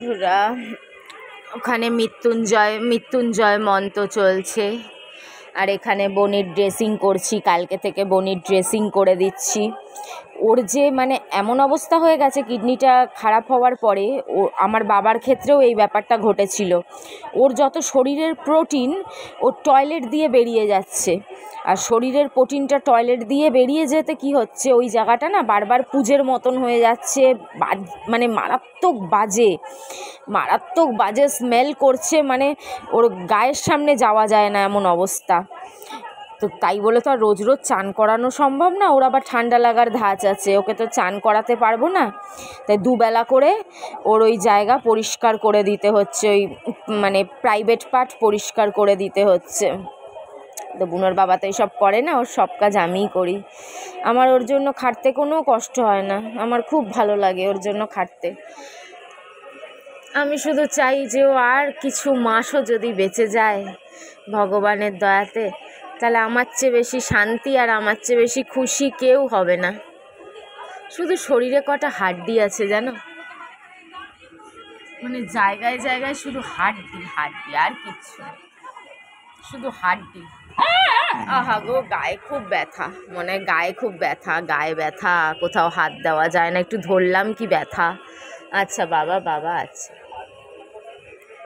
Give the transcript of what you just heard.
বন্ধুরা, ওখানে মৃত্যুঞ্জয় মন্ত্র চলছে আর এখানে বনির ড্রেসিং করছি। কালকে থেকে বনির ড্রেসিং করে দিচ্ছি। ওর যে মানে এমন অবস্থা হয়ে গেছে, কিডনিটা খারাপ হওয়ার পরে আমার বাবার ক্ষেত্রেও এই ব্যাপারটা ঘটেছিল। ওর যত শরীরের প্রোটিন ওর টয়লেট দিয়ে বেরিয়ে যাচ্ছে, আর শরীরের প্রোটিনটা টয়লেট দিয়ে বেরিয়ে যেতে কি হচ্ছে, ওই জায়গাটা না বারবার পুজের মতন হয়ে যাচ্ছে, মানে মারাত্মক বাজে স্মেল করছে, মানে ওর গায়ের সামনে যাওয়া যায় না এমন অবস্থা। তো তাই বলে তো আর রোজ রোজ চান করানো সম্ভব না, ওর আবার ঠান্ডা লাগার ধাঁচ আছে, ওকে তো চান করাতে পারবো না। তাই দুবেলা করে ওর ওই জায়গা পরিষ্কার করে দিতে হচ্ছে, ওই মানে প্রাইভেট পার্ট পরিষ্কার করে দিতে হচ্ছে। তো বুনোর বাবা তো এইসব করে না, ওর সব কাজ আমিই করি। আমার ওর জন্য খাটতে কোনো কষ্ট হয় না, আমার খুব ভালো লাগে ওর জন্য খাটতে। আমি শুধু চাই যে ও আর কিছু মাসও যদি বেঁচে যায় ভগবানের দয়াতে, তাহলে আমার চেয়ে বেশি শান্তি আর আমার চেয়ে বেশি খুশি কেউ হবে না। শুধু শরীরে কটা হাড্ডি আছে জানো, মানে জায়গায় জায়গায় শুধু হাড্ডি আর কিচ্ছু, শুধু হাড্ডি। আহা গো, গায়ে খুব ব্যথা, মনে হয় গায়ে ব্যথা, কোথাও হাত দেওয়া যায় না, একটু ধরলাম কি ব্যথা। আচ্ছা বাবা, আচ্ছা।